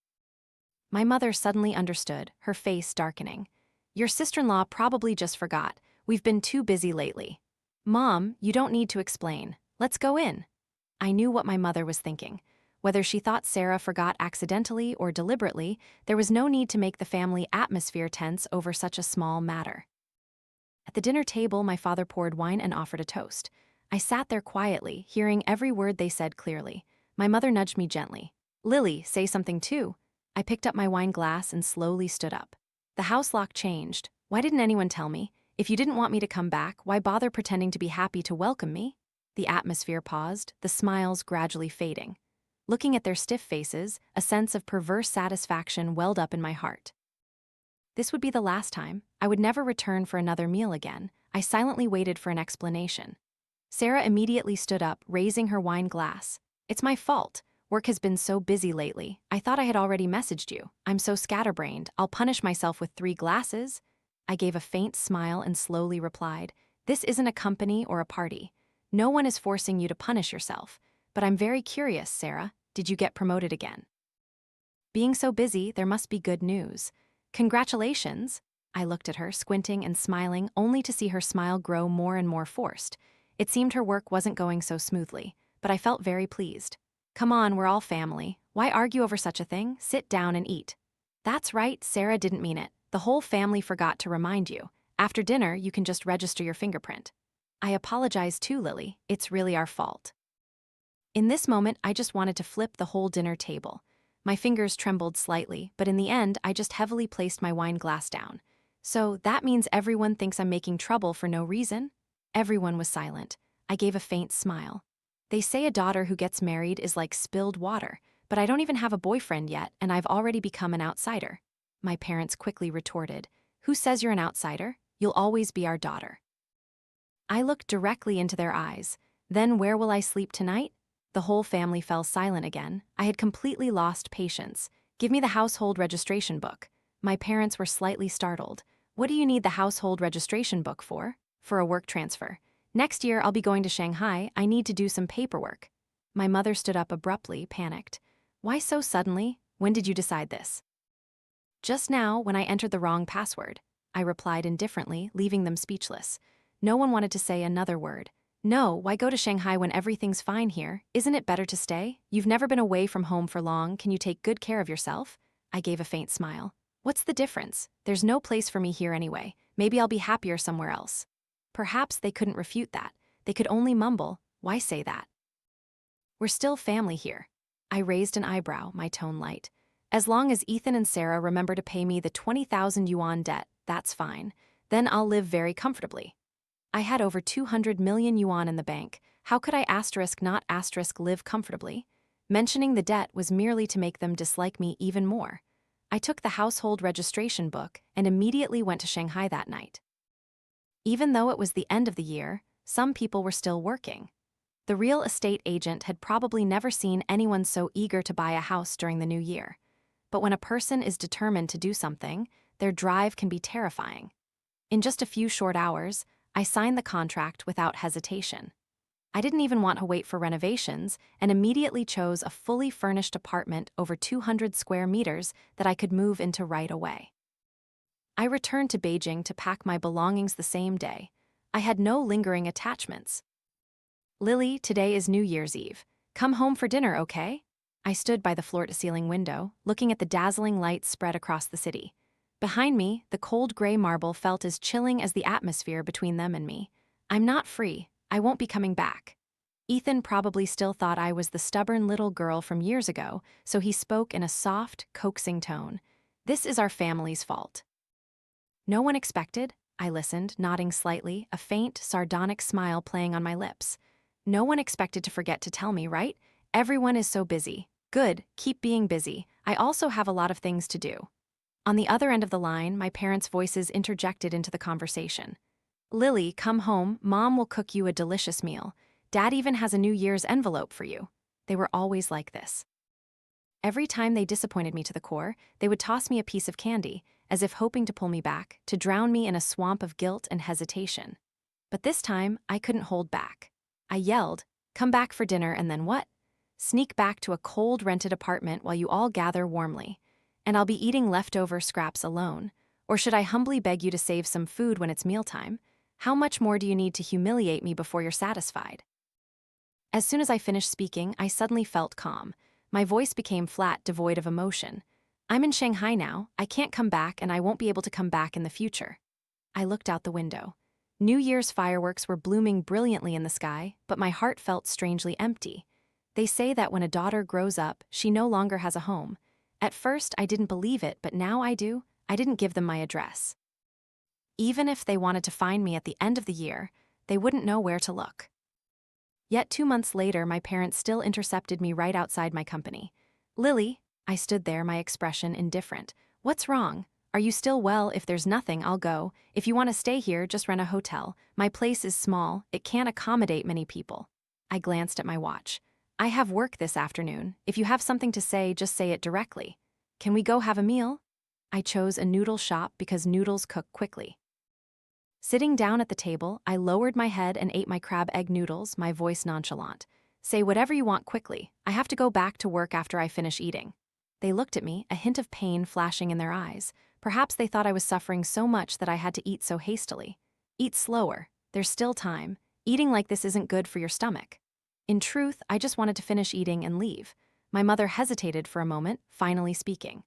My mother suddenly understood, her face darkening. "Your sister-in-law probably just forgot. We've been too busy lately." "Mom, you don't need to explain. Let's go in." I knew what my mother was thinking. Whether she thought Sarah forgot accidentally or deliberately, there was no need to make the family atmosphere tense over such a small matter. At the dinner table, my father poured wine and offered a toast. I sat there quietly, hearing every word they said clearly. My mother nudged me gently. "Lily, say something too." I picked up my wine glass and slowly stood up. "The house lock changed. Why didn't anyone tell me? If you didn't want me to come back, why bother pretending to be happy to welcome me?" The atmosphere paused, the smiles gradually fading. Looking at their stiff faces, a sense of perverse satisfaction welled up in my heart. This would be the last time. I would never return for another meal again. I silently waited for an explanation. Sarah immediately stood up, raising her wine glass. "It's my fault. Work has been so busy lately. I thought I had already messaged you. I'm so scatterbrained. I'll punish myself with 3 glasses." I gave a faint smile and slowly replied, "This isn't a company or a party. No one is forcing you to punish yourself. But I'm very curious, Sarah. Did you get promoted again?" "Being so busy, there must be good news." "Congratulations." I looked at her, squinting and smiling, only to see her smile grow more and more forced. It seemed her work wasn't going so smoothly, but I felt very pleased. "Come on, we're all family. Why argue over such a thing? Sit down and eat." "That's right, Sarah didn't mean it. The whole family forgot to remind you. After dinner, you can just register your fingerprint." "I apologize too, Lily. It's really our fault." In this moment, I just wanted to flip the whole dinner table. My fingers trembled slightly, but in the end, I just heavily placed my wine glass down. "So that means everyone thinks I'm making trouble for no reason?" Everyone was silent. I gave a faint smile. "They say a daughter who gets married is like spilled water, but I don't even have a boyfriend yet, and I've already become an outsider." My parents quickly retorted, "Who says you're an outsider? You'll always be our daughter." I looked directly into their eyes. "Then where will I sleep tonight?" The whole family fell silent again. I had completely lost patience. "Give me the household registration book." My parents were slightly startled. "What do you need the household registration book for?" "For a work transfer. Next year I'll be going to Shanghai. I need to do some paperwork." My mother stood up abruptly, panicked. "Why so suddenly? When did you decide this?" "Just now, when I entered the wrong password." I replied indifferently, leaving them speechless. No one wanted to say another word. "No, why go to Shanghai when everything's fine here? Isn't it better to stay? You've never been away from home for long. Can you take good care of yourself?" I gave a faint smile. "What's the difference? There's no place for me here anyway. Maybe I'll be happier somewhere else." Perhaps they couldn't refute that. They could only mumble, "Why say that?" "We're still family here." I raised an eyebrow, my tone light. "As long as Ethan and Sarah remember to pay me the 20,000 yuan debt, that's fine. Then I'll live very comfortably." I had over 200 million yuan in the bank. How could I not live comfortably? Mentioning the debt was merely to make them dislike me even more. I took the household registration book and immediately went to Shanghai that night. Even though it was the end of the year, some people were still working. The real estate agent had probably never seen anyone so eager to buy a house during the new year. But when a person is determined to do something, their drive can be terrifying. In just a few short hours, I signed the contract without hesitation. I didn't even want to wait for renovations and immediately chose a fully furnished apartment over 200 square meters that I could move into right away. I returned to Beijing to pack my belongings the same day. I had no lingering attachments. "Lily, today is New Year's Eve. Come home for dinner, okay?" I stood by the floor-to-ceiling window, looking at the dazzling lights spread across the city. Behind me, the cold gray marble felt as chilling as the atmosphere between them and me. "I'm not free. I won't be coming back." Ethan probably still thought I was the stubborn little girl from years ago, so he spoke in a soft, coaxing tone. "This is our family's fault." No one expected? I listened, nodding slightly, a faint, sardonic smile playing on my lips. No one expected to forget to tell me, right? Everyone is so busy. Good, keep being busy. I also have a lot of things to do. On the other end of the line, my parents' voices interjected into the conversation. Lily, come home, Mom will cook you a delicious meal. Dad even has a New Year's envelope for you. They were always like this. Every time they disappointed me to the core, they would toss me a piece of candy, as if hoping to pull me back, to drown me in a swamp of guilt and hesitation. But this time, I couldn't hold back. I yelled, come back for dinner and then what? Sneak back to a cold rented apartment while you all gather warmly. And I'll be eating leftover scraps alone. Or should I humbly beg you to save some food when it's mealtime? How much more do you need to humiliate me before you're satisfied? As soon as I finished speaking, I suddenly felt calm. My voice became flat, devoid of emotion. I'm in Shanghai now, I can't come back and I won't be able to come back in the future. I looked out the window. New Year's fireworks were blooming brilliantly in the sky, but my heart felt strangely empty. They say that when a daughter grows up, she no longer has a home. At first, I didn't believe it, but now I do. I didn't give them my address. Even if they wanted to find me at the end of the year, they wouldn't know where to look. Yet 2 months later, my parents still intercepted me right outside my company. Lily, I stood there, my expression indifferent. What's wrong? Are you still well? If there's nothing, I'll go. If you want to stay here, just rent a hotel. My place is small, it can't accommodate many people. I glanced at my watch. I have work this afternoon. If you have something to say, just say it directly. Can we go have a meal? I chose a noodle shop because noodles cook quickly. Sitting down at the table, I lowered my head and ate my crab egg noodles, my voice nonchalant. Say whatever you want quickly. I have to go back to work after I finish eating. They looked at me, a hint of pain flashing in their eyes. Perhaps they thought I was suffering so much that I had to eat so hastily. Eat slower. There's still time. Eating like this isn't good for your stomach. In truth, I just wanted to finish eating and leave. My mother hesitated for a moment, finally speaking.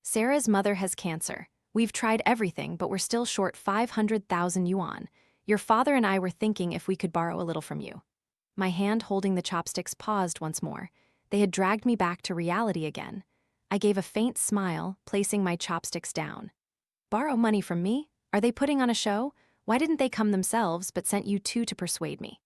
Sarah's mother has cancer. We've tried everything, but we're still short 500,000 yuan. Your father and I were thinking if we could borrow a little from you. My hand holding the chopsticks paused once more. They had dragged me back to reality again. I gave a faint smile, placing my chopsticks down. Borrow money from me? Are they putting on a show? Why didn't they come themselves but sent you two to persuade me?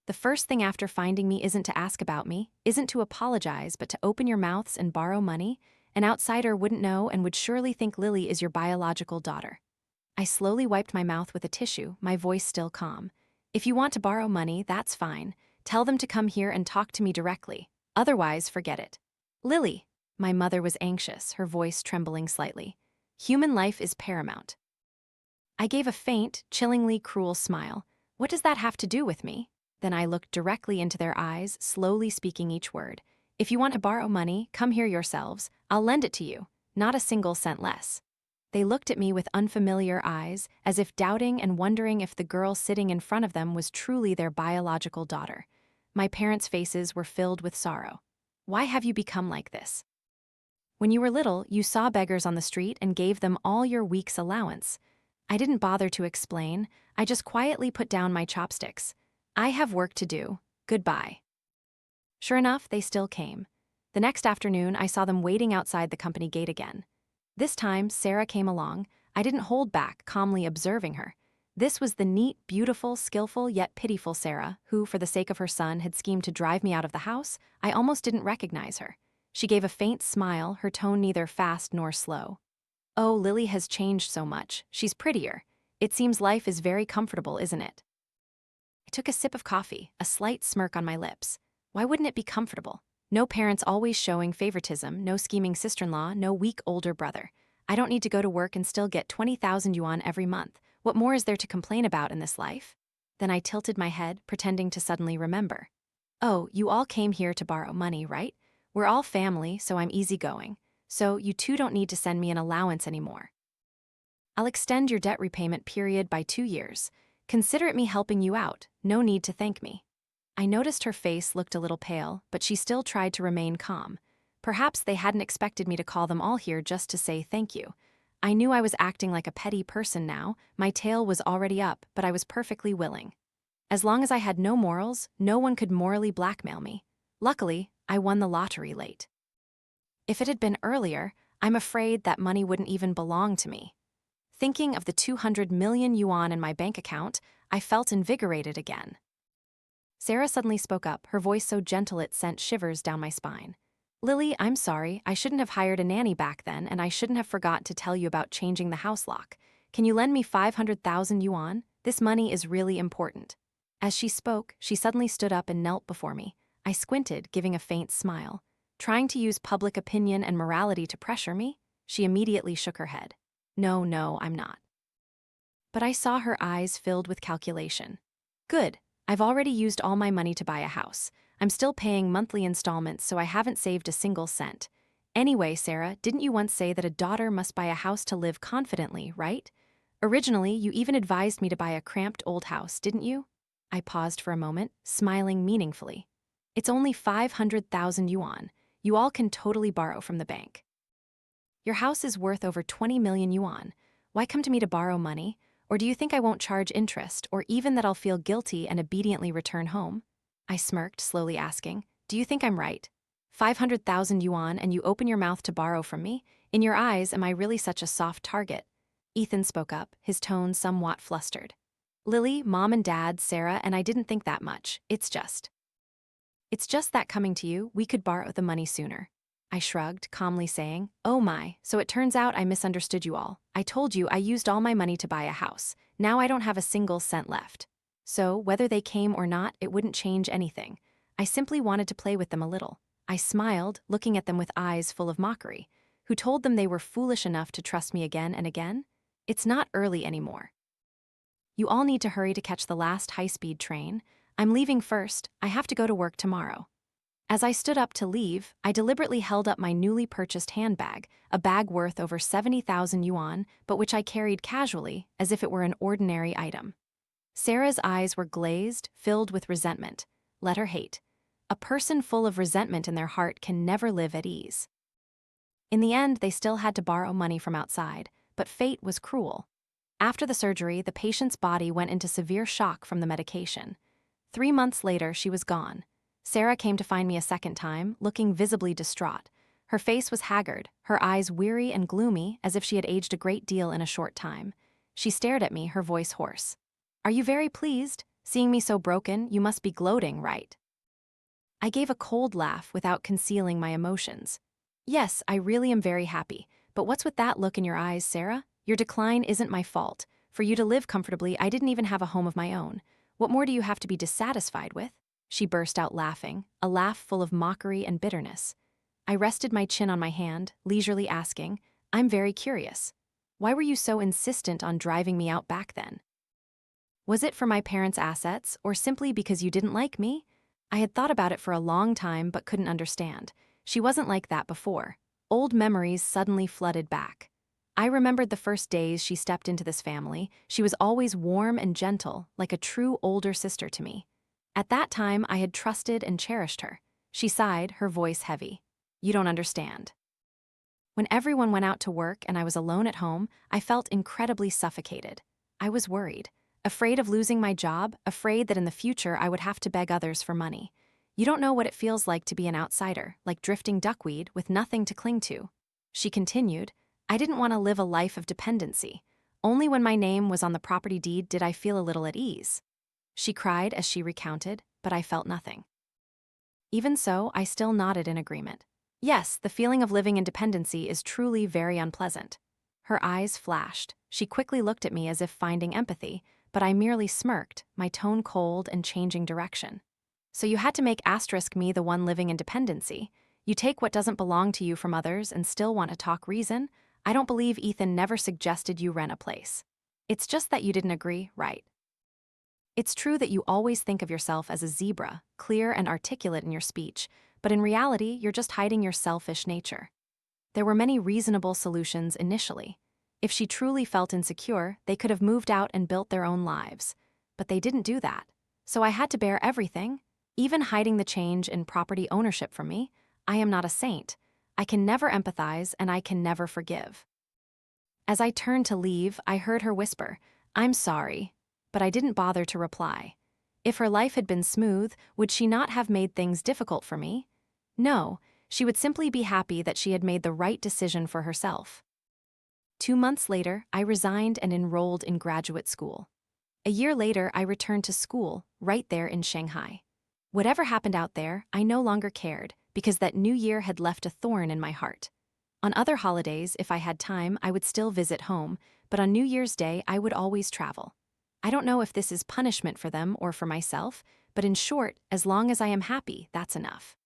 The first thing after finding me isn't to ask about me, isn't to apologize, but to open your mouths and borrow money. An outsider wouldn't know and would surely think Lily is your biological daughter. I slowly wiped my mouth with a tissue, my voice still calm. If you want to borrow money, that's fine. Tell them to come here and talk to me directly. Otherwise, forget it. Lily. My mother was anxious, her voice trembling slightly. Human life is paramount. I gave a faint, chillingly cruel smile. What does that have to do with me? Then I looked directly into their eyes, slowly speaking each word. If you want to borrow money, come here yourselves. I'll lend it to you, not a single cent less. They looked at me with unfamiliar eyes, as if doubting and wondering if the girl sitting in front of them was truly their biological daughter. My parents' faces were filled with sorrow. Why have you become like this? When you were little, you saw beggars on the street and gave them all your week's allowance. I didn't bother to explain, I just quietly put down my chopsticks. I have work to do. Goodbye. Sure enough, they still came. The next afternoon, I saw them waiting outside the company gate again. This time, Sarah came along. I didn't hold back, calmly observing her. This was the neat, beautiful, skillful, yet pitiful Sarah, who, for the sake of her son, had schemed to drive me out of the house. I almost didn't recognize her. She gave a faint smile, her tone neither fast nor slow. Oh, Lily has changed so much. She's prettier. It seems life is very comfortable, isn't it? I took a sip of coffee, a slight smirk on my lips. Why wouldn't it be comfortable? No parents always showing favoritism, no scheming sister-in-law, no weak older brother. I don't need to go to work and still get 20,000 yuan every month. What more is there to complain about in this life? Then I tilted my head, pretending to suddenly remember. Oh, you all came here to borrow money, right? We're all family, so I'm easygoing. So you two don't need to send me an allowance anymore. I'll extend your debt repayment period by 2 years. Consider it me helping you out, no need to thank me. I noticed her face looked a little pale, but she still tried to remain calm. Perhaps they hadn't expected me to call them all here just to say thank you. I knew I was acting like a petty person now, my tail was already up, but I was perfectly willing. As long as I had no morals, no one could morally blackmail me. Luckily, I won the lottery late. If it had been earlier, I'm afraid that money wouldn't even belong to me. Thinking of the 200 million yuan in my bank account, I felt invigorated again. Sarah suddenly spoke up, her voice so gentle it sent shivers down my spine. Lily, I'm sorry, I shouldn't have hired a nanny back then, and I shouldn't have forgot to tell you about changing the house lock. Can you lend me 500,000 yuan? This money is really important. As she spoke, she suddenly stood up and knelt before me. I squinted, giving a faint smile. Trying to use public opinion and morality to pressure me? She immediately shook her head. No, I'm not. But I saw her eyes filled with calculation. Good. I've already used all my money to buy a house. I'm still paying monthly installments, so I haven't saved a single cent. Anyway, Sarah, didn't you once say that a daughter must buy a house to live confidently, right? Originally, you even advised me to buy a cramped old house, didn't you? I paused for a moment, smiling meaningfully. It's only 500,000 yuan. You all can totally borrow from the bank. Your house is worth over 20 million yuan. Why come to me to borrow money? Or do you think I won't charge interest, or even that I'll feel guilty and obediently return home? I smirked, slowly asking, do you think I'm right? 500,000 yuan and you open your mouth to borrow from me? In your eyes, am I really such a soft target? Ethan spoke up, his tone somewhat flustered. Lily, Mom and Dad, Sarah, and I didn't think that much. It's just that coming to you, we could borrow the money sooner. I shrugged, calmly saying, oh my, so it turns out I misunderstood you all. I told you I used all my money to buy a house. Now I don't have a single cent left. So, whether they came or not, it wouldn't change anything. I simply wanted to play with them a little. I smiled, looking at them with eyes full of mockery. Who told them they were foolish enough to trust me again and again? It's not early anymore. You all need to hurry to catch the last high-speed train. I'm leaving first. I have to go to work tomorrow. As I stood up to leave, I deliberately held up my newly purchased handbag, a bag worth over 70,000 yuan, but which I carried casually, as if it were an ordinary item. Sarah's eyes were glazed, filled with resentment. Let her hate. A person full of resentment in their heart can never live at ease. In the end, they still had to borrow money from outside, but fate was cruel. After the surgery, the patient's body went into severe shock from the medication. 3 months later, she was gone. Sarah came to find me a second time, looking visibly distraught. Her face was haggard, her eyes weary and gloomy, as if she had aged a great deal in a short time. She stared at me, her voice hoarse. Are you very pleased? Seeing me so broken, you must be gloating, right? I gave a cold laugh without concealing my emotions. Yes, I really am very happy, but what's with that look in your eyes, Sarah? Your decline isn't my fault. For you to live comfortably, I didn't even have a home of my own. What more do you have to be dissatisfied with? She burst out laughing, a laugh full of mockery and bitterness. I rested my chin on my hand, leisurely asking, I'm very curious. Why were you so insistent on driving me out back then? Was it for my parents' assets, or simply because you didn't like me? I had thought about it for a long time but couldn't understand. She wasn't like that before. Old memories suddenly flooded back. I remembered the first days she stepped into this family. She was always warm and gentle, like a true older sister to me. At that time, I had trusted and cherished her. She sighed, her voice heavy. You don't understand. When everyone went out to work and I was alone at home, I felt incredibly suffocated. I was worried, afraid of losing my job, afraid that in the future I would have to beg others for money. You don't know what it feels like to be an outsider, like drifting duckweed with nothing to cling to. She continued, I didn't want to live a life of dependency. Only when my name was on the property deed did I feel a little at ease. She cried as she recounted, but I felt nothing. Even so, I still nodded in agreement. Yes, the feeling of living in dependency is truly very unpleasant. Her eyes flashed. She quickly looked at me as if finding empathy, but I merely smirked, my tone cold and changing direction. So you had to make me the one living in dependency. You take what doesn't belong to you from others and still want to talk reason? I don't believe Ethan never suggested you rent a place. It's just that you didn't agree, right? It's true that you always think of yourself as a zebra, clear and articulate in your speech, but in reality, you're just hiding your selfish nature. There were many reasonable solutions initially. If she truly felt insecure, they could have moved out and built their own lives. But they didn't do that. So I had to bear everything, even hiding the change in property ownership from me. I am not a saint. I can never empathize and I can never forgive. As I turned to leave, I heard her whisper, I'm sorry. But I didn't bother to reply. If her life had been smooth, would she not have made things difficult for me? No, she would simply be happy that she had made the right decision for herself. 2 months later, I resigned and enrolled in graduate school. A year later, I returned to school, right there in Shanghai. Whatever happened out there, I no longer cared, because that new year had left a thorn in my heart. On other holidays, if I had time, I would still visit home, but on New Year's Day, I would always travel. I don't know if this is punishment for them or for myself, but in short, as long as I am happy, that's enough.